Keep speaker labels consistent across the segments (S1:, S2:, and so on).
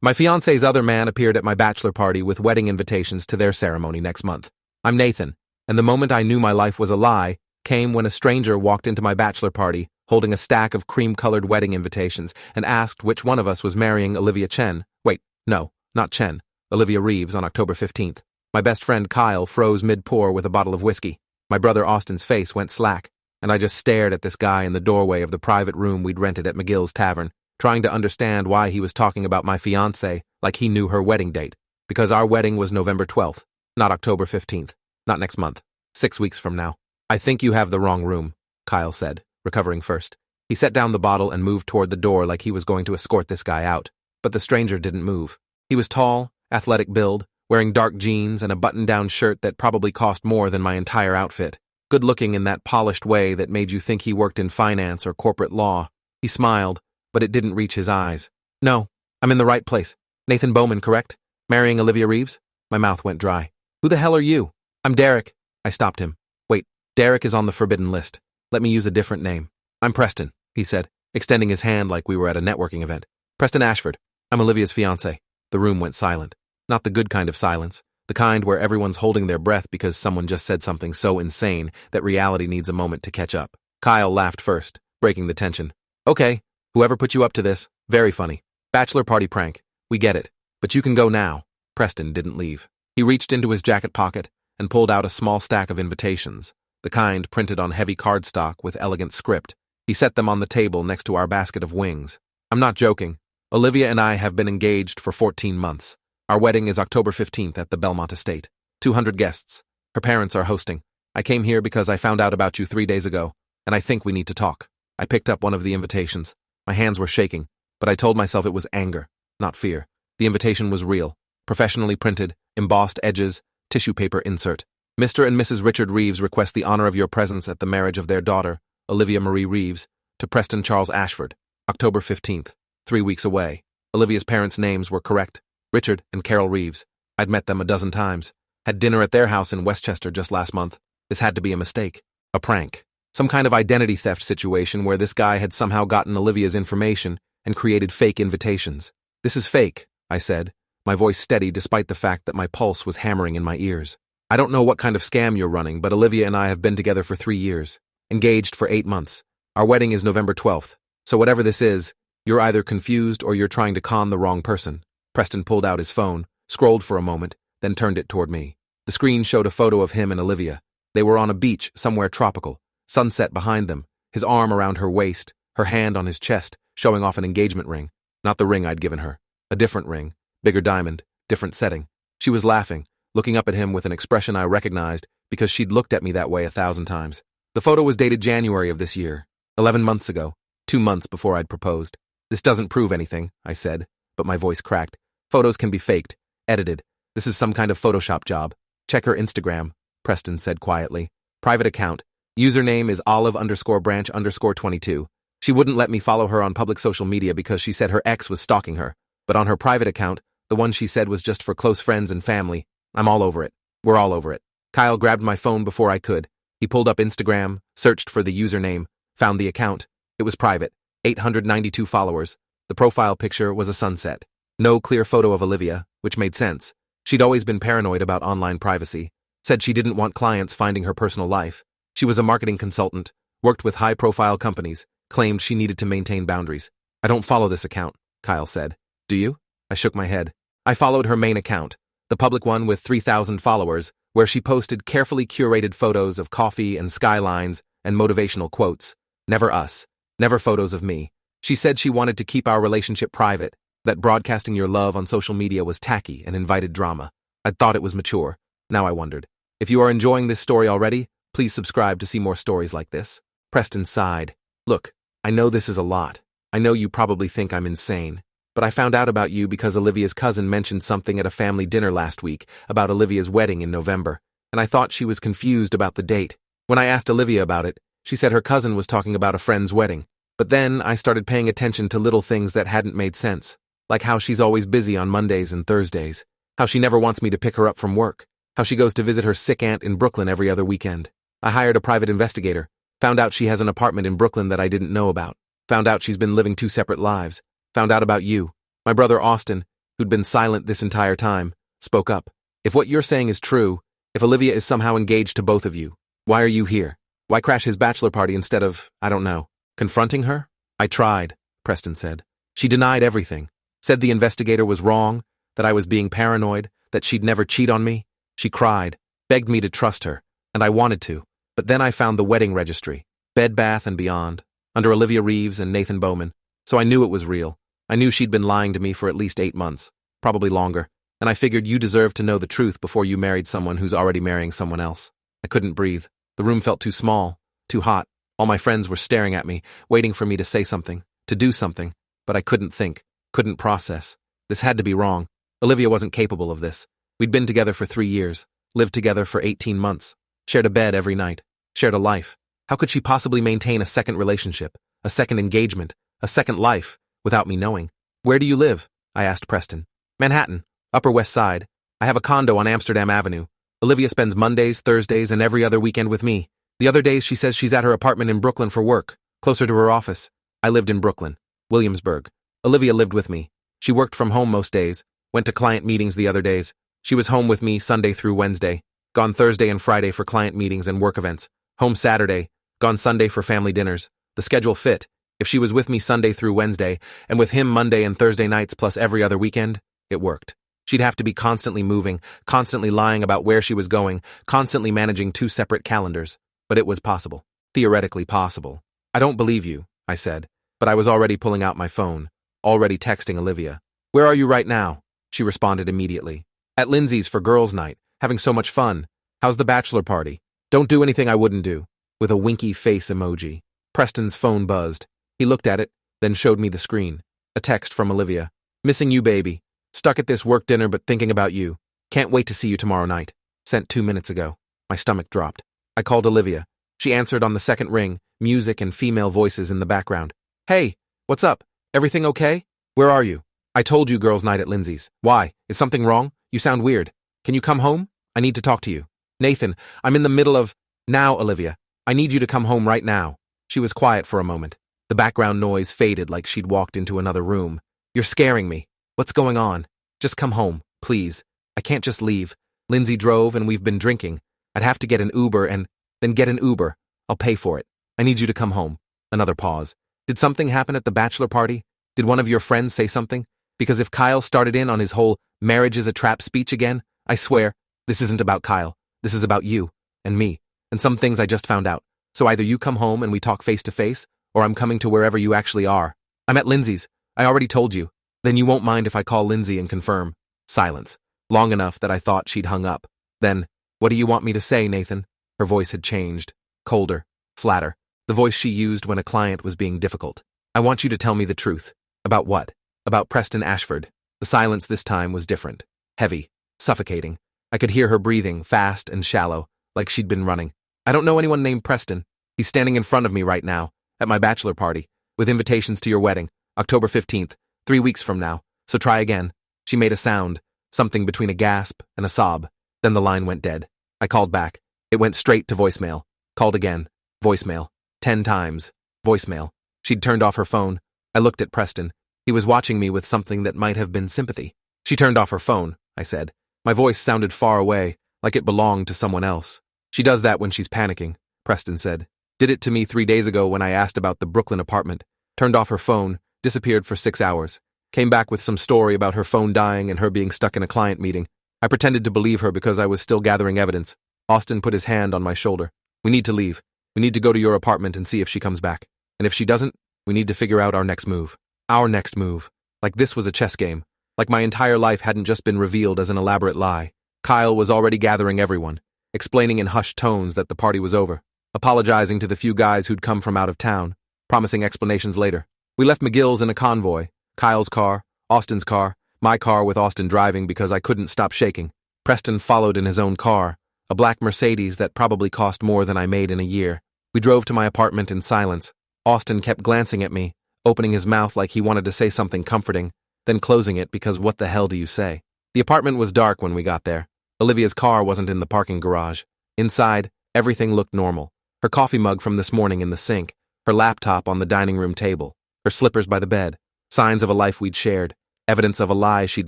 S1: My fiancé's other man appeared at my bachelor party with wedding invitations to their ceremony next month. I'm Nathan, and the moment I knew my life was a lie came when a stranger walked into my bachelor party holding a stack of cream-colored wedding invitations and asked which one of us was marrying Olivia Chen. Wait, no, not Chen. Olivia Reeves on October 15th. My best friend Kyle froze mid-pour with a bottle of whiskey. My brother Austin's face went slack, and I just stared at this guy in the doorway of the private room we'd rented at McGill's Tavern, trying to understand why he was talking about my fiancée like he knew her wedding date. Because our wedding was November 12th, not October 15th, not next month, 6 weeks from now. I think you have the wrong room, Kyle said, recovering first. He set down the bottle and moved toward the door like he was going to escort this guy out, but the stranger didn't move. He was tall, athletic build, wearing dark jeans and a button-down shirt that probably cost more than my entire outfit. Good-looking in that polished way that made you think he worked in finance or corporate law. He smiled, but it didn't reach his eyes. No, I'm in the right place. Nathan Bowman, correct? Marrying Olivia Reeves? My mouth went dry. Who the hell are you? I'm Derek. I stopped him. Wait, Derek is on the forbidden list. Let me use a different name. I'm Preston, he said, extending his hand like we were at a networking event. Preston Ashford. I'm Olivia's fiancé. The room went silent. Not the good kind of silence, the kind where everyone's holding their breath because someone just said something so insane that reality needs a moment to catch up. Kyle laughed first, breaking the tension. Okay, whoever put you up to this, very funny. Bachelor party prank. We get it. But you can go now. Preston didn't leave. He reached into his jacket pocket and pulled out a small stack of invitations, the kind printed on heavy cardstock with elegant script. He set them on the table next to our basket of wings. I'm not joking. Olivia and I have been engaged for 14 months. Our wedding is October 15th at the Belmont Estate. 200 guests. Her parents are hosting. I came here because I found out about you 3 days ago, and I think we need to talk. I picked up one of the invitations. My hands were shaking, but I told myself it was anger, not fear. The invitation was real, professionally printed, embossed edges, tissue paper insert. Mr. and Mrs. Richard Reeves request the honor of your presence at the marriage of their daughter, Olivia Marie Reeves, to Preston Charles Ashford, October 15th. 3 weeks away. Olivia's parents' names were correct. Richard and Carol Reeves. I'd met them a dozen times. Had dinner at their house in Westchester just last month. This had to be a mistake. A prank. Some kind of identity theft situation where this guy had somehow gotten Olivia's information and created fake invitations. This is fake, I said, my voice steady despite the fact that my pulse was hammering in my ears. I don't know what kind of scam you're running, but Olivia and I have been together for 3 years. Engaged for 8 months. Our wedding is November 12th. So whatever this is, you're either confused or you're trying to con the wrong person. Preston pulled out his phone, scrolled for a moment, then turned it toward me. The screen showed a photo of him and Olivia. They were on a beach somewhere tropical, sunset behind them, his arm around her waist, her hand on his chest, showing off an engagement ring. Not the ring I'd given her. A different ring, bigger diamond, different setting. She was laughing, looking up at him with an expression I recognized because she'd looked at me that way 1,000 times. The photo was dated January of this year, 11 months ago, 2 months before I'd proposed. This doesn't prove anything, I said, but my voice cracked. Photos can be faked, edited. This is some kind of Photoshop job. Check her Instagram, Preston said quietly. Private account. Username is olive_branch_22. She wouldn't let me follow her on public social media because she said her ex was stalking her. But on her private account, the one she said was just for close friends and family, I'm all over it. We're all over it. Kyle grabbed my phone before I could. He pulled up Instagram, searched for the username, found the account. It was private. 892 followers. The profile picture was a sunset. No clear photo of Olivia, which made sense. She'd always been paranoid about online privacy. Said she didn't want clients finding her personal life. She was a marketing consultant, worked with high-profile companies, claimed she needed to maintain boundaries. I don't follow this account, Kyle said. Do you? I shook my head. I followed her main account, the public one with 3,000 followers, where she posted carefully curated photos of coffee and skylines and motivational quotes. Never us. Never photos of me. She said she wanted to keep our relationship private, that broadcasting your love on social media was tacky and invited drama. I'd thought it was mature. Now I wondered. If you are enjoying this story already, please subscribe to see more stories like this. Preston sighed. Look, I know this is a lot. I know you probably think I'm insane. But I found out about you because Olivia's cousin mentioned something at a family dinner last week about Olivia's wedding in November, and I thought she was confused about the date. When I asked Olivia about it, she said her cousin was talking about a friend's wedding. But then I started paying attention to little things that hadn't made sense, like how she's always busy on Mondays and Thursdays, how she never wants me to pick her up from work, how she goes to visit her sick aunt in Brooklyn every other weekend. I hired a private investigator, found out she has an apartment in Brooklyn that I didn't know about, found out she's been living 2 separate lives, found out about you, my brother Austin, who'd been silent this entire time, spoke up. If what you're saying is true, if Olivia is somehow engaged to both of you, why are you here? Why crash his bachelor party instead of, I don't know, confronting her? I tried, Preston said. She denied everything. Said the investigator was wrong, that I was being paranoid, that she'd never cheat on me. She cried, begged me to trust her, and I wanted to. But then I found the wedding registry, Bed Bath and Beyond, under Olivia Reeves and Nathan Bowman. So I knew it was real. I knew she'd been lying to me for at least 8 months, probably longer, and I figured you deserved to know the truth before you married someone who's already marrying someone else. I couldn't breathe. The room felt too small, too hot. All my friends were staring at me, waiting for me to say something, to do something, but I couldn't think, couldn't process. This had to be wrong. Olivia wasn't capable of this. We'd been together for 3 years, lived together for 18 months, shared a bed every night, shared a life. How could she possibly maintain a second relationship, a second engagement, a second life, without me knowing? Where do you live? I asked Preston. Manhattan, Upper West Side. I have a condo on Amsterdam Avenue. Olivia spends Mondays, Thursdays, and every other weekend with me. The other days she says she's at her apartment in Brooklyn for work, closer to her office. I lived in Brooklyn, Williamsburg. Olivia lived with me. She worked from home most days, went to client meetings the other days. She was home with me Sunday through Wednesday, gone Thursday and Friday for client meetings and work events, home Saturday, gone Sunday for family dinners. The schedule fit. If she was with me Sunday through Wednesday, and with him Monday and Thursday nights plus every other weekend, it worked. She'd have to be constantly moving, constantly lying about where she was going, constantly managing 2 separate calendars. But it was possible. Theoretically possible. I don't believe you, I said, but I was already pulling out my phone, already texting Olivia. Where are you right now? She responded immediately. At Lindsay's for girls' night, having so much fun. How's the bachelor party? Don't do anything I wouldn't do. With a winky face emoji. Preston's phone buzzed. He looked at it, then showed me the screen. A text from Olivia. Missing you, baby. Stuck at this work dinner but thinking about you. Can't wait to see you tomorrow night. Sent 2 minutes ago. My stomach dropped. I called Olivia. She answered on the second ring, music and female voices in the background. Hey, what's up? Everything okay? Where are you? I told you girls' night at Lindsay's. Why? Is something wrong? You sound weird. Can you come home? I need to talk to you. Nathan, I'm in the middle of... Now, Olivia. I need you to come home right now. She was quiet for a moment. The background noise faded like she'd walked into another room. You're scaring me. What's going on? Just come home, please. I can't just leave. Lindsay drove and we've been drinking. I'd have to get an Uber and then get an Uber. I'll pay for it. I need you to come home. Another pause. Did something happen at the bachelor party? Did one of your friends say something? Because if Kyle started in on his whole marriage is a trap speech again, I swear, this isn't about Kyle. This is about you and me and some things I just found out. So either you come home and we talk face to face, or I'm coming to wherever you actually are. I'm at Lindsay's. I already told you. Then you won't mind if I call Lindsay and confirm. Silence. Long enough that I thought she'd hung up. Then, what do you want me to say, Nathan? Her voice had changed. Colder. Flatter. The voice she used when a client was being difficult. I want you to tell me the truth. About what? About Preston Ashford. The silence this time was different. Heavy. Suffocating. I could hear her breathing, fast and shallow, like she'd been running. I don't know anyone named Preston. He's standing in front of me right now, at my bachelor party, with invitations to your wedding, October 15th, 3 weeks from now. So try again. She made a sound, something between a gasp and a sob. Then the line went dead. I called back. It went straight to voicemail. Called again. Voicemail. 10 times. Voicemail. She'd turned off her phone. I looked at Preston. He was watching me with something that might have been sympathy. She turned off her phone, I said. My voice sounded far away, like it belonged to someone else. She does that when she's panicking, Preston said. Did it to me 3 days ago when I asked about the Brooklyn apartment. Turned off her phone, disappeared for 6 hours. Came back with some story about her phone dying and her being stuck in a client meeting. I pretended to believe her because I was still gathering evidence. Austin put his hand on my shoulder. We need to leave. We need to go to your apartment and see if she comes back. And if she doesn't, we need to figure out our next move. Our next move. Like this was a chess game. Like my entire life hadn't just been revealed as an elaborate lie. Kyle was already gathering everyone, explaining in hushed tones that the party was over, apologizing to the few guys who'd come from out of town, promising explanations later. We left McGill's in a convoy, Kyle's car, Austin's car, my car with Austin driving because I couldn't stop shaking. Preston followed in his own car, a black Mercedes that probably cost more than I made in a year. We drove to my apartment in silence. Austin kept glancing at me, opening his mouth like he wanted to say something comforting, then closing it because what the hell do you say? The apartment was dark when we got there. Olivia's car wasn't in the parking garage. Inside, everything looked normal. Her coffee mug from this morning in the sink, her laptop on the dining room table, her slippers by the bed, signs of a life we'd shared. evidence of a lie she'd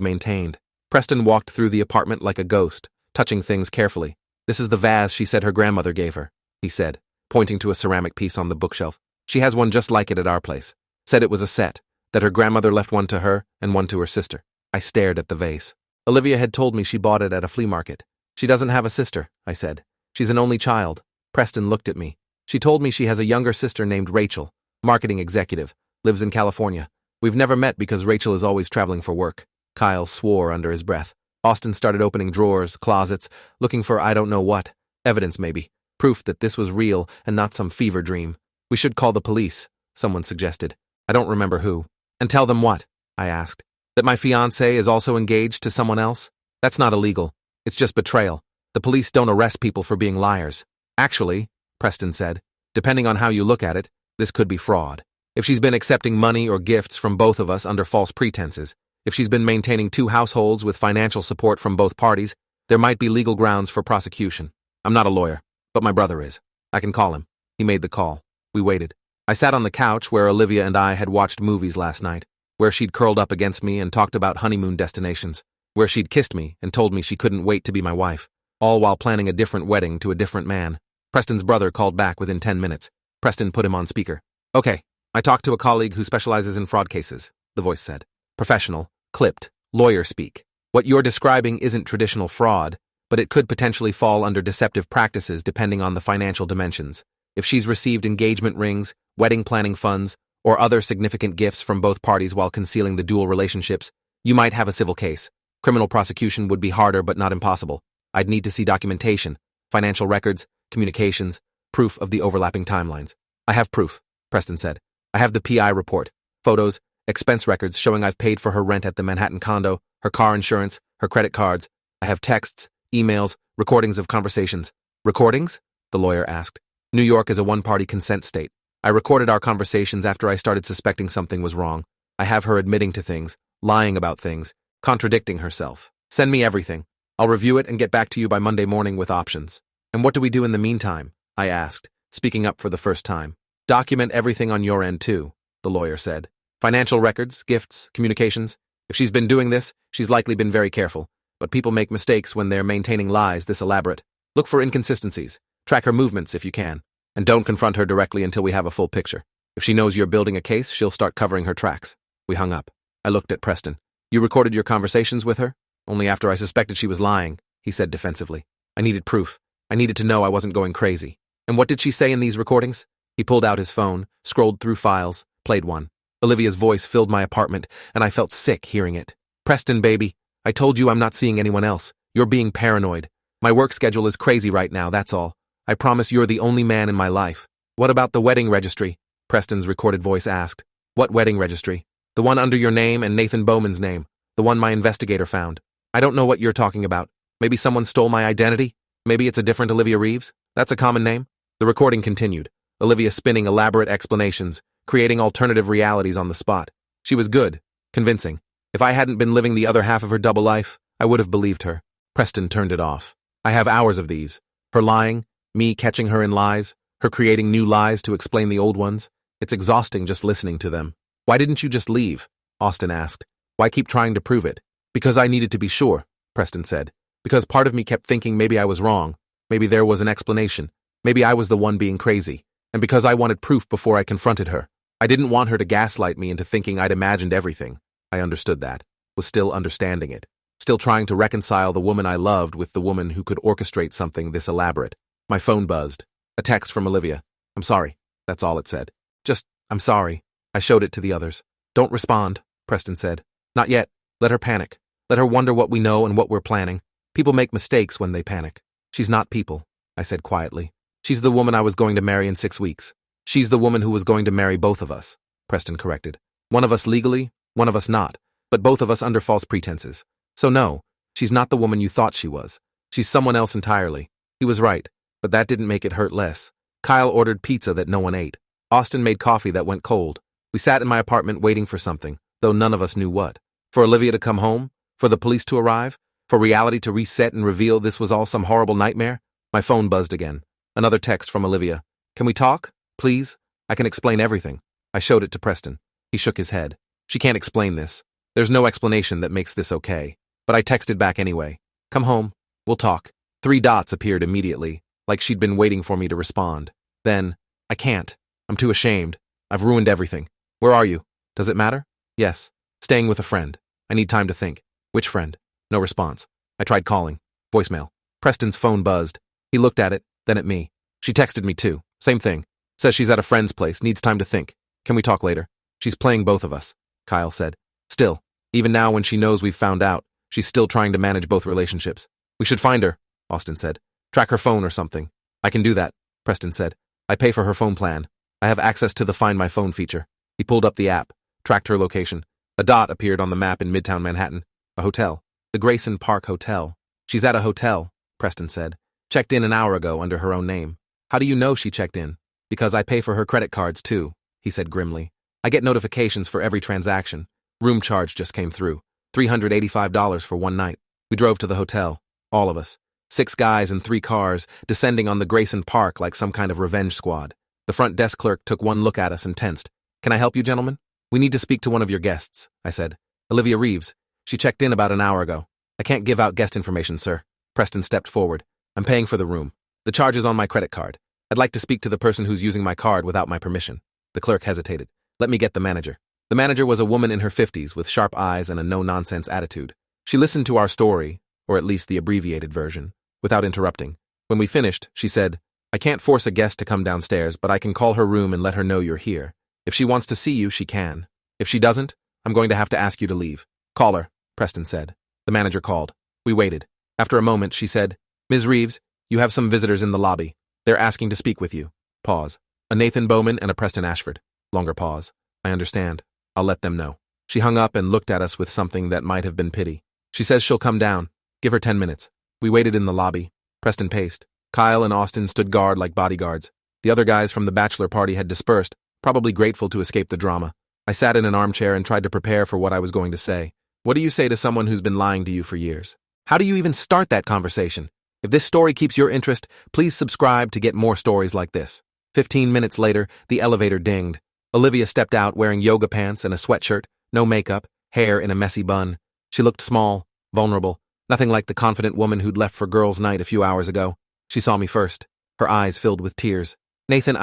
S1: maintained. Preston walked through the apartment like a ghost, touching things carefully. "This is the vase she said her grandmother gave her," he said, pointing to a ceramic piece on the bookshelf. "She has one just like it at our place. Said it was a set, that her grandmother left one to her and one to her sister." I stared at the vase. Olivia had told me she bought it at a flea market. "She doesn't have a sister," I said. "She's an only child." Preston looked at me. "She told me she has a younger sister named Rachel, marketing executive, lives in California. We've never met because Rachel is always traveling for work." Kyle swore under his breath. Austin started opening drawers, closets, looking for I don't know what. Evidence, maybe. Proof that this was real and not some fever dream. "We should call the police," someone suggested. I don't remember who. "And tell them what?" I asked. "That my fiancée is also engaged to someone else? That's not illegal. It's just betrayal. The police don't arrest people for being liars." "Actually," Preston said, "depending on how you look at it, this could be fraud. If she's been accepting money or gifts from both of us under false pretenses, if she's been maintaining 2 households with financial support from both parties, there might be legal grounds for prosecution. I'm not a lawyer, but my brother is. I can call him." He made the call. We waited. I sat on the couch where Olivia and I had watched movies last night, where she'd curled up against me and talked about honeymoon destinations, where she'd kissed me and told me she couldn't wait to be my wife, all while planning a different wedding to a different man. Preston's brother called back within 10 minutes. Preston put him on speaker. "Okay, I talked to a colleague who specializes in fraud cases," the voice said. "Professional, clipped, lawyer speak. What you're describing isn't traditional fraud, but it could potentially fall under deceptive practices depending on the financial dimensions. If she's received engagement rings, wedding planning funds, or other significant gifts from both parties while concealing the dual relationships, you might have a civil case. Criminal prosecution would be harder but not impossible. I'd need to see documentation, financial records, communications, proof of the overlapping timelines." "I have proof," Preston said. "I have the PI report, photos, expense records showing I've paid for her rent at the Manhattan condo, her car insurance, her credit cards. I have texts, emails, recordings of conversations." "Recordings?" the lawyer asked. "New York is a one-party consent state. I recorded our conversations after I started suspecting something was wrong. I have her admitting to things, lying about things, contradicting herself. Send me everything. I'll review it and get back to you by Monday morning with options." "And what do we do in the meantime?" I asked, speaking up for the first time. "Document everything on your end too," the lawyer said. "Financial records, gifts, communications. If she's been doing this, she's likely been very careful. But people make mistakes when they're maintaining lies this elaborate. Look for inconsistencies. Track her movements if you can. And don't confront her directly until we have a full picture. If she knows you're building a case, she'll start covering her tracks." We hung up. I looked at Preston. "You recorded your conversations with her?" "Only after I suspected she was lying," he said defensively. "I needed proof. I needed to know I wasn't going crazy." "And what did she say in these recordings?" He pulled out his phone, scrolled through files, played one. Olivia's voice filled my apartment, and I felt sick hearing it. "Preston, baby, I told you I'm not seeing anyone else. You're being paranoid. My work schedule is crazy right now, that's all. I promise you're the only man in my life." "What about the wedding registry?" Preston's recorded voice asked. "What wedding registry?" "The one under your name and Nathan Bowman's name, the one my investigator found." "I don't know what you're talking about. Maybe someone stole my identity? Maybe it's a different Olivia Reeves? That's a common name?" The recording continued, Olivia spinning elaborate explanations, creating alternative realities on the spot. She was good, convincing. If I hadn't been living the other half of her double life, I would have believed her. Preston turned it off. "I have hours of these. Her lying, me catching her in lies, her creating new lies to explain the old ones. It's exhausting just listening to them." "Why didn't you just leave?" Austin asked. "Why keep trying to prove it?" "Because I needed to be sure," Preston said. "Because part of me kept thinking maybe I was wrong. Maybe there was an explanation. Maybe I was the one being crazy. And because I wanted proof before I confronted her. I didn't want her to gaslight me into thinking I'd imagined everything." I understood that, was still understanding it, still trying to reconcile the woman I loved with the woman who could orchestrate something this elaborate. My phone buzzed. A text from Olivia. "I'm sorry." That's all it said. Just, "I'm sorry." I showed it to the others. "Don't respond," Preston said. "Not yet. Let her panic. Let her wonder what we know and what we're planning. People make mistakes when they panic." "She's not people," I said quietly. "She's the woman I was going to marry in 6 weeks. She's the woman who was going to marry both of us," Preston corrected. "One of us legally, one of us not, but both of us under false pretenses. So no, she's not the woman you thought she was. She's someone else entirely." He was right, but that didn't make it hurt less. Kyle ordered pizza that no one ate. Austin made coffee that went cold. We sat in my apartment waiting for something, though none of us knew what. For Olivia to come home? For the police to arrive? For reality to reset and reveal this was all some horrible nightmare? My phone buzzed again. Another text from Olivia. "Can we talk? Please? I can explain everything." I showed it to Preston. He shook his head. "She can't explain this." There's no explanation that makes this okay. But I texted back anyway. Come home. We'll talk. 3 dots appeared immediately, like she'd been waiting for me to respond. Then, I can't. I'm too ashamed. I've ruined everything. Where are you? Does it matter? Yes. Staying with a friend. I need time to think. Which friend? No response. I tried calling. Voicemail. Preston's phone buzzed. He looked at it, then at me. She texted me too. Same thing. Says she's at a friend's place, needs time to think. Can we talk later? She's playing both of us, Kyle said. Still, even now when she knows we've found out, she's still trying to manage both relationships. We should find her, Austin said. Track her phone or something. I can do that, Preston said. I pay for her phone plan. I have access to the Find My Phone feature. He pulled up the app, tracked her location. A dot appeared on the map in Midtown Manhattan. A hotel. The Grayson Park Hotel. She's at a hotel, Preston said. Checked in an hour ago under her own name. How do you know she checked in? Because I pay for her credit cards too, he said grimly. I get notifications for every transaction. Room charge just came through. $385 for one night. We drove to the hotel. All of us. 6 guys in 3 cars, descending on the Grayson Park like some kind of revenge squad. The front desk clerk took one look at us and tensed. Can I help you, gentlemen? We need to speak to one of your guests, I said. Olivia Reeves. She checked in about an hour ago. I can't give out guest information, sir. Preston stepped forward. I'm paying for the room. The charge is on my credit card. I'd like to speak to the person who's using my card without my permission. The clerk hesitated. Let me get the manager. The manager was a woman in her 50s with sharp eyes and a no-nonsense attitude. She listened to our story, or at least the abbreviated version, without interrupting. When we finished, she said, I can't force a guest to come downstairs, but I can call her room and let her know you're here. If she wants to see you, she can. If she doesn't, I'm going to have to ask you to leave. Call her, Preston said. The manager called. We waited. After a moment, she said, Ms. Reeves, you have some visitors in the lobby. They're asking to speak with you. Pause. A Nathan Bowman and a Preston Ashford. Longer pause. I understand. I'll let them know. She hung up and looked at us with something that might have been pity. She says she'll come down. Give her 10 minutes. We waited in the lobby. Preston paced. Kyle and Austin stood guard like bodyguards. The other guys from the bachelor party had dispersed, probably grateful to escape the drama. I sat in an armchair and tried to prepare for what I was going to say. What do you say to someone who's been lying to you for years? How do you even start that conversation? If this story keeps your interest, please subscribe to get more stories like this. 15 minutes later, the elevator dinged. Olivia stepped out wearing yoga pants and a sweatshirt, no makeup, hair in a messy bun. She looked small, vulnerable, nothing like the confident woman who'd left for girls' night a few hours ago. She saw me first, her eyes filled with tears. Nathan,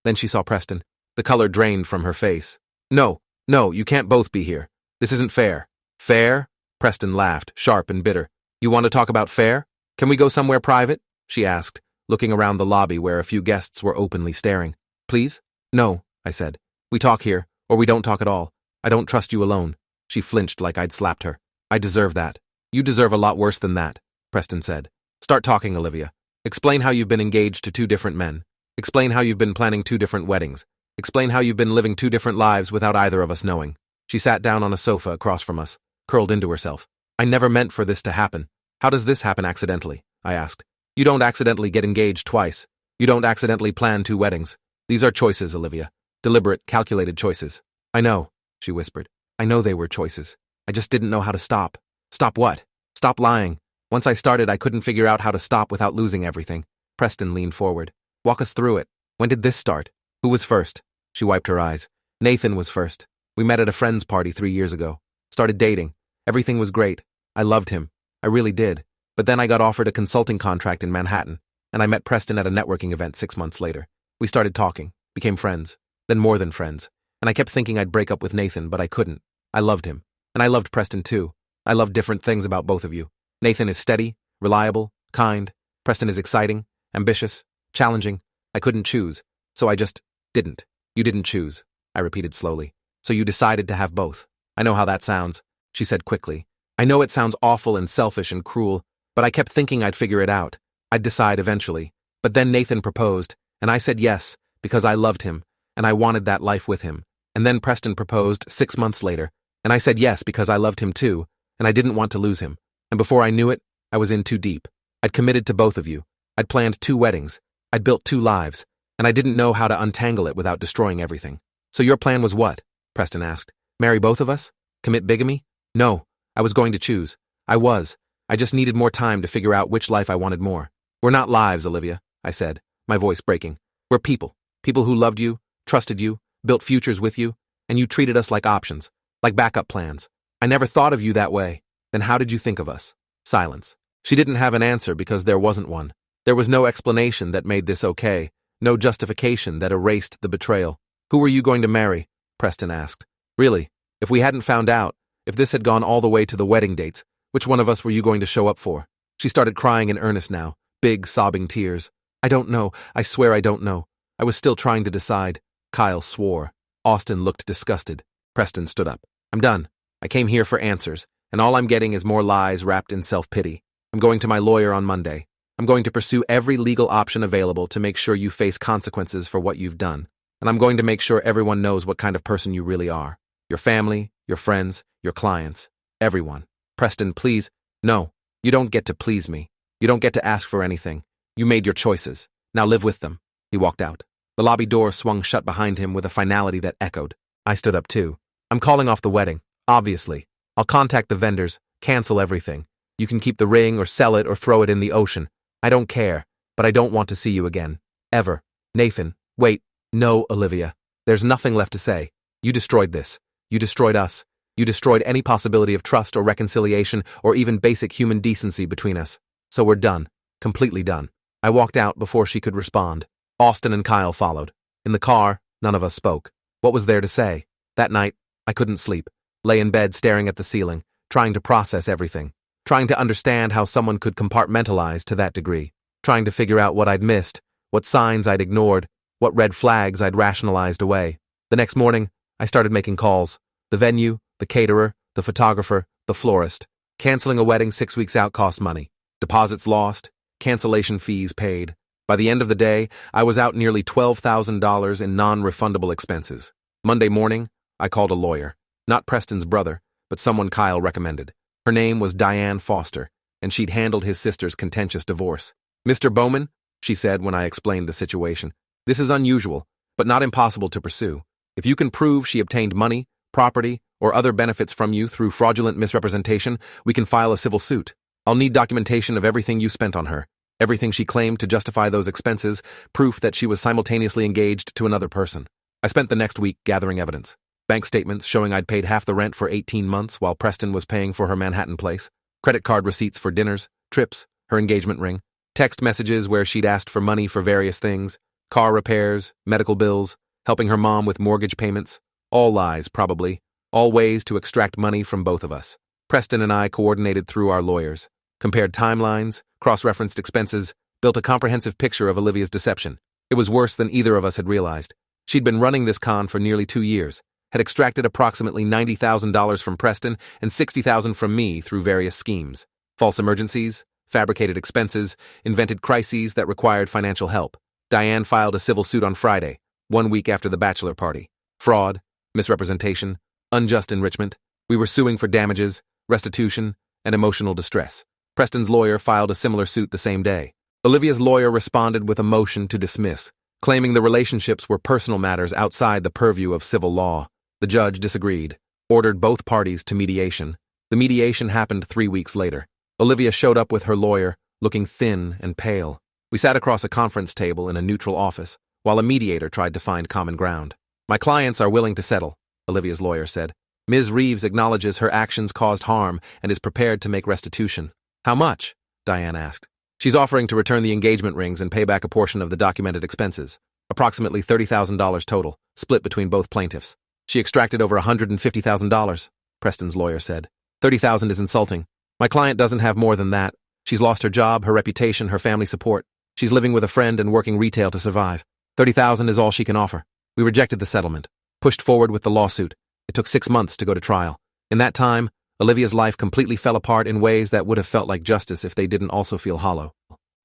S1: Then she saw Preston. The color drained from her face. No, you can't both be here. This isn't fair. Fair? Preston laughed, sharp and bitter. You want to talk about fair? Can we go somewhere private? She asked, looking around the lobby where a few guests were openly staring. Please? No, I said. We talk here, or we don't talk at all. I don't trust you alone. She flinched like I'd slapped her. I deserve that. You deserve a lot worse than that, Preston said. Start talking, Olivia. Explain how you've been engaged to 2 different men. Explain how you've been planning 2 different weddings. Explain how you've been living 2 different lives without either of us knowing. She sat down on a sofa across from us, curled into herself. I never meant for this to happen. How does this happen accidentally? I asked. You don't accidentally get engaged twice. You don't accidentally plan 2 weddings. These are choices, Olivia. Deliberate, calculated choices. I know, she whispered. I know they were choices. I just didn't know how to stop. Stop what? Stop lying. Once I started, I couldn't figure out how to stop without losing everything. Preston leaned forward. Walk us through it. When did this start? Who was first? She wiped her eyes. Nathan was first. We met at a friend's party 3 years ago. Started dating. Everything was great. I loved him. I really did. But then I got offered a consulting contract in Manhattan, and I met Preston at a networking event 6 months later. We started talking, became friends, then more than friends, and I kept thinking I'd break up with Nathan, but I couldn't. I loved him, and I loved Preston too. I loved different things about both of you. Nathan is steady, reliable, kind. Preston is exciting, ambitious, challenging. I couldn't choose, so I just didn't. You didn't choose, I repeated slowly. So you decided to have both. I know how that sounds, she said quickly. I know it sounds awful and selfish and cruel, but I kept thinking I'd figure it out. I'd decide eventually. But then Nathan proposed, and I said yes, because I loved him, and I wanted that life with him. And then Preston proposed 6 months later, and I said yes because I loved him too, and I didn't want to lose him. And before I knew it, I was in too deep. I'd committed to both of you. I'd planned 2 weddings. I'd built 2 lives, and I didn't know how to untangle it without destroying everything. So your plan was what? Preston asked. Marry both of us? Commit bigamy? No, I was going to choose. I just needed more time to figure out which life I wanted more. We're not lives, Olivia, I said, my voice breaking. We're people. People who loved you, trusted you, built futures with you, and you treated us like options, like backup plans. I never thought of you that way. Then how did you think of us? Silence. She didn't have an answer because there wasn't one. There was no explanation that made this okay, no justification that erased the betrayal. Who were you going to marry? Preston asked. Really, if we hadn't found out, if this had gone all the way to the wedding dates, which one of us were you going to show up for? She started crying in earnest now, big sobbing tears. I don't know. I swear I don't know. I was still trying to decide. Kyle swore. Austin looked disgusted. Preston stood up. I'm done. I came here for answers, and all I'm getting is more lies wrapped in self-pity. I'm going to my lawyer on Monday. I'm going to pursue every legal option available to make sure you face consequences for what you've done. And I'm going to make sure everyone knows what kind of person you really are. Your family, your friends, your clients, everyone. Preston, please. No, you don't get to please me. You don't get to ask for anything. You made your choices. Now live with them. He walked out. The lobby door swung shut behind him with a finality that echoed. I stood up too. I'm calling off the wedding, obviously. I'll contact the vendors, cancel everything. You can keep the ring or sell it or throw it in the ocean. I don't care, but I don't want to see you again. Ever. Nathan, wait. No, Olivia. There's nothing left to say. You destroyed this. You destroyed us. You destroyed any possibility of trust or reconciliation or even basic human decency between us. So we're done. Completely done. I walked out before she could respond. Austin and Kyle followed. In the car, none of us spoke. What was there to say? That night, I couldn't sleep. Lay in bed staring at the ceiling, trying to process everything. Trying to understand how someone could compartmentalize to that degree. Trying to figure out what I'd missed, what signs I'd ignored, what red flags I'd rationalized away. The next morning, I started making calls. The venue, the caterer, the photographer, the florist. Canceling a wedding 6 weeks out cost money. Deposits lost, cancellation fees paid. By the end of the day, I was out nearly $12,000 in non-refundable expenses. Monday morning, I called a lawyer. Not Preston's brother, but someone Kyle recommended. Her name was Diane Foster, and she'd handled his sister's contentious divorce. Mr. Bowman, she said when I explained the situation, this is unusual, but not impossible to pursue. If you can prove she obtained money, property, or other benefits from you through fraudulent misrepresentation, we can file a civil suit. I'll need documentation of everything you spent on her, everything she claimed to justify those expenses, proof that she was simultaneously engaged to another person. I spent the next week gathering evidence. Bank statements showing I'd paid half the rent for 18 months while Preston was paying for her Manhattan place. Credit card receipts for dinners, trips, her engagement ring. Text messages where she'd asked for money for various things. Car repairs, medical bills, helping her mom with mortgage payments. All lies, probably. All ways to extract money from both of us. Preston and I coordinated through our lawyers. Compared timelines, cross-referenced expenses, built a comprehensive picture of Olivia's deception. It was worse than either of us had realized. She'd been running this con for nearly 2 years. Had extracted approximately $90,000 from Preston and $60,000 from me through various schemes. False emergencies, fabricated expenses, invented crises that required financial help. Diane filed a civil suit on Friday, 1 week after the bachelor party. Fraud, misrepresentation, unjust enrichment. We were suing for damages, restitution, and emotional distress. Preston's lawyer filed a similar suit the same day. Olivia's lawyer responded with a motion to dismiss, claiming the relationships were personal matters outside the purview of civil law. The judge disagreed, ordered both parties to mediation. The mediation happened 3 weeks later. Olivia showed up with her lawyer, looking thin and pale. We sat across a conference table in a neutral office, while a mediator tried to find common ground. My clients are willing to settle, Olivia's lawyer said. Ms. Reeves acknowledges her actions caused harm and is prepared to make restitution. How much? Diane asked. She's offering to return the engagement rings and pay back a portion of the documented expenses. Approximately $30,000 total, split between both plaintiffs. She extracted over $150,000, Preston's lawyer said. $30,000 is insulting. My client doesn't have more than that. She's lost her job, her reputation, her family support. She's living with a friend and working retail to survive. $30,000 is all she can offer. We rejected the settlement, pushed forward with the lawsuit. It took 6 months to go to trial. In that time, Olivia's life completely fell apart in ways that would have felt like justice if they didn't also feel hollow.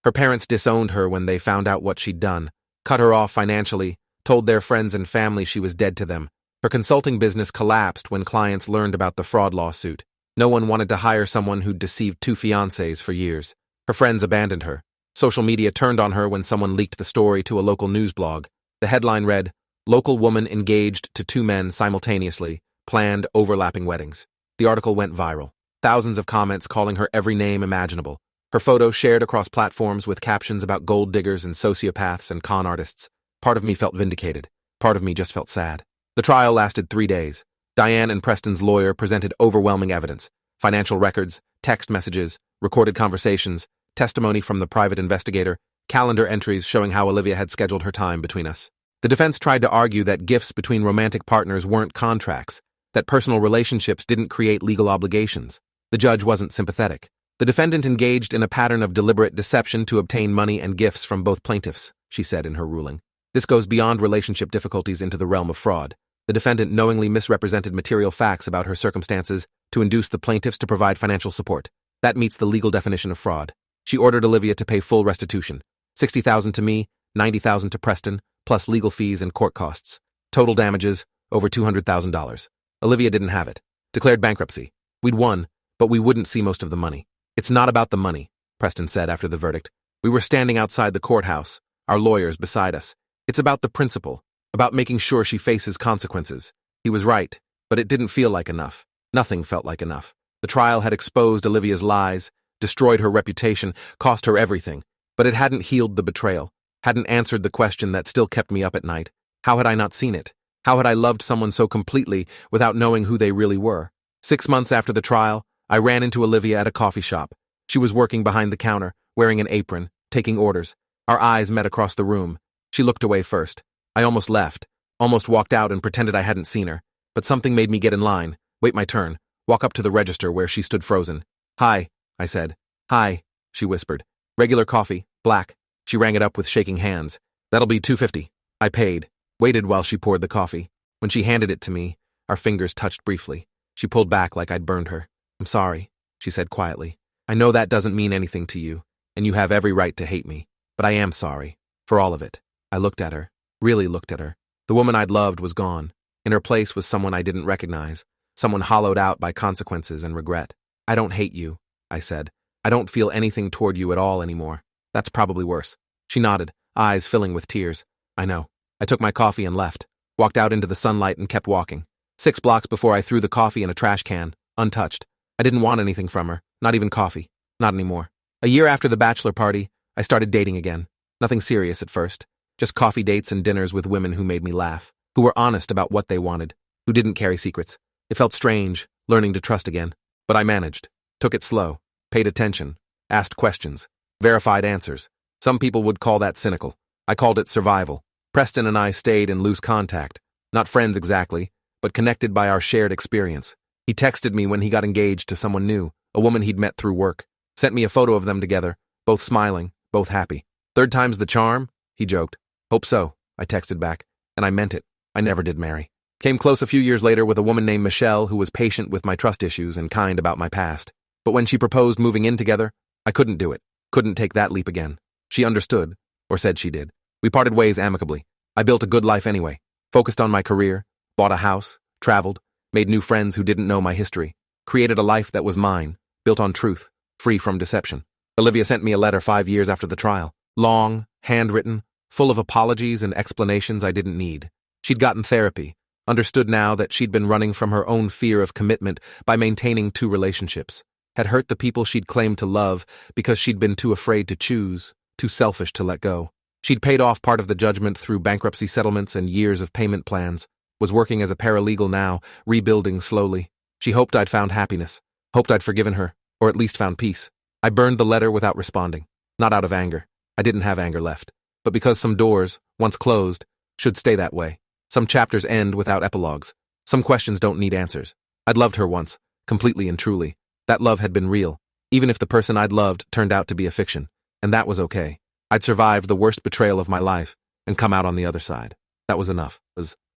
S1: Her parents disowned her when they found out what she'd done, cut her off financially, told their friends and family she was dead to them. Her consulting business collapsed when clients learned about the fraud lawsuit. No one wanted to hire someone who'd deceived 2 fiancés for years. Her friends abandoned her. Social media turned on her when someone leaked the story to a local news blog. The headline read, "Local woman engaged to 2 men simultaneously, planned overlapping weddings." The article went viral. Thousands of comments calling her every name imaginable. Her photo shared across platforms with captions about gold diggers and sociopaths and con artists. Part of me felt vindicated. Part of me just felt sad. The trial lasted 3 days. Diane and Preston's lawyer presented overwhelming evidence: financial records, text messages, recorded conversations, testimony from the private investigator, calendar entries showing how Olivia had scheduled her time between us. The defense tried to argue that gifts between romantic partners weren't contracts, that personal relationships didn't create legal obligations. The judge wasn't sympathetic. The defendant engaged in a pattern of deliberate deception to obtain money and gifts from both plaintiffs, she said in her ruling. This goes beyond relationship difficulties into the realm of fraud. The defendant knowingly misrepresented material facts about her circumstances to induce the plaintiffs to provide financial support. That meets the legal definition of fraud. She ordered Olivia to pay full restitution: $60,000 to me, $90,000 to Preston, plus legal fees and court costs. Total damages, over $200,000. Olivia didn't have it. Declared bankruptcy. We'd won, but we wouldn't see most of the money. It's not about the money, Preston said after the verdict. We were standing outside the courthouse, our lawyers beside us. It's about the principle, about making sure she faces consequences. He was right, but it didn't feel like enough. Nothing felt like enough. The trial had exposed Olivia's lies, destroyed her reputation, cost her everything, but it hadn't healed the betrayal, hadn't answered the question that still kept me up at night. How had I not seen it? How had I loved someone so completely without knowing who they really were? 6 months after the trial, I ran into Olivia at a coffee shop. She was working behind the counter, wearing an apron, taking orders. Our eyes met across the room. She looked away first. I almost left, almost walked out and pretended I hadn't seen her, but something made me get in line, wait my turn, walk up to the register where she stood frozen. "Hi," I said. "Hi," she whispered. "Regular coffee, black." She rang it up with shaking hands. "That'll be $2.50. I paid, waited while she poured the coffee. When she handed it to me, our fingers touched briefly. She pulled back like I'd burned her. "I'm sorry," she said quietly. "I know that doesn't mean anything to you, and you have every right to hate me, but I am sorry, for all of it." I looked at her, really looked at her. The woman I'd loved was gone. In her place was someone I didn't recognize, someone hollowed out by consequences and regret. "I don't hate you," I said. "I don't feel anything toward you at all anymore. That's probably worse." She nodded, eyes filling with tears. "I know." I took my coffee and left, walked out into the sunlight and kept walking. 6 blocks before I threw the coffee in a trash can, untouched. I didn't want anything from her, not even coffee. Not anymore. A year after the bachelor party, I started dating again. Nothing serious at first. Just coffee dates and dinners with women who made me laugh, who were honest about what they wanted, who didn't carry secrets. It felt strange, learning to trust again. But I managed. Took it slow. Paid attention. Asked questions. Verified answers. Some people would call that cynical. I called it survival. Preston and I stayed in loose contact. Not friends exactly, but connected by our shared experience. He texted me when he got engaged to someone new, a woman he'd met through work. Sent me a photo of them together, both smiling, both happy. "Third time's the charm?" he joked. "Hope so," I texted back, and I meant it. I never did marry. Came close a few years later with a woman named Michelle who was patient with my trust issues and kind about my past. But when she proposed moving in together, I couldn't do it. Couldn't take that leap again. She understood, or said she did. We parted ways amicably. I built a good life anyway. Focused on my career, bought a house, traveled, made new friends who didn't know my history, created a life that was mine, built on truth, free from deception. Olivia sent me a letter 5 years after the trial. Long, handwritten, full of apologies and explanations I didn't need. She'd gotten therapy, understood now that she'd been running from her own fear of commitment by maintaining 2 relationships, had hurt the people she'd claimed to love because she'd been too afraid to choose, too selfish to let go. She'd paid off part of the judgment through bankruptcy settlements and years of payment plans, was working as a paralegal now, rebuilding slowly. She hoped I'd found happiness, hoped I'd forgiven her, or at least found peace. I burned the letter without responding, not out of anger. I didn't have anger left, but because some doors, once closed, should stay that way. Some chapters end without epilogues. Some questions don't need answers. I'd loved her once, completely and truly. That love had been real, even if the person I'd loved turned out to be a fiction, and that was okay. I'd survived the worst betrayal of my life and come out on the other side. That was enough.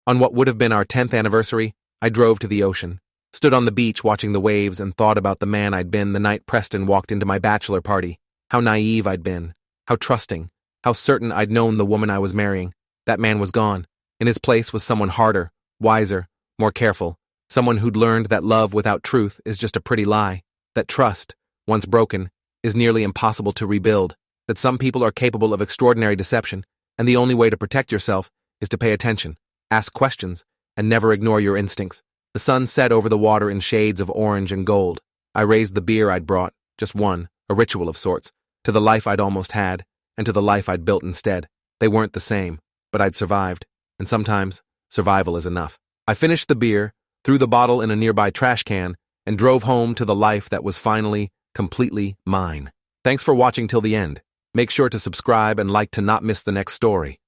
S1: On what would have been our 10th anniversary, I drove to the ocean, stood on the beach watching the waves and thought about the man I'd been the night Preston walked into my bachelor party. How naive I'd been, how trusting, how certain I'd known the woman I was marrying. That man was gone. In his place was someone harder, wiser, more careful, someone who'd learned that love without truth is just a pretty lie, that trust, once broken, is nearly impossible to rebuild, that some people are capable of extraordinary deception, and the only way to protect yourself is to pay attention, ask questions, and never ignore your instincts. The sun set over the water in shades of orange and gold. I raised the beer I'd brought, just one, a ritual of sorts, to the life I'd almost had, and to the life I'd built instead. They weren't the same, but I'd survived, and sometimes survival is enough. I finished the beer, threw the bottle in a nearby trash can, and drove home to the life that was finally, completely mine. Thanks for watching till the end. Make sure to subscribe and like to not miss the next story.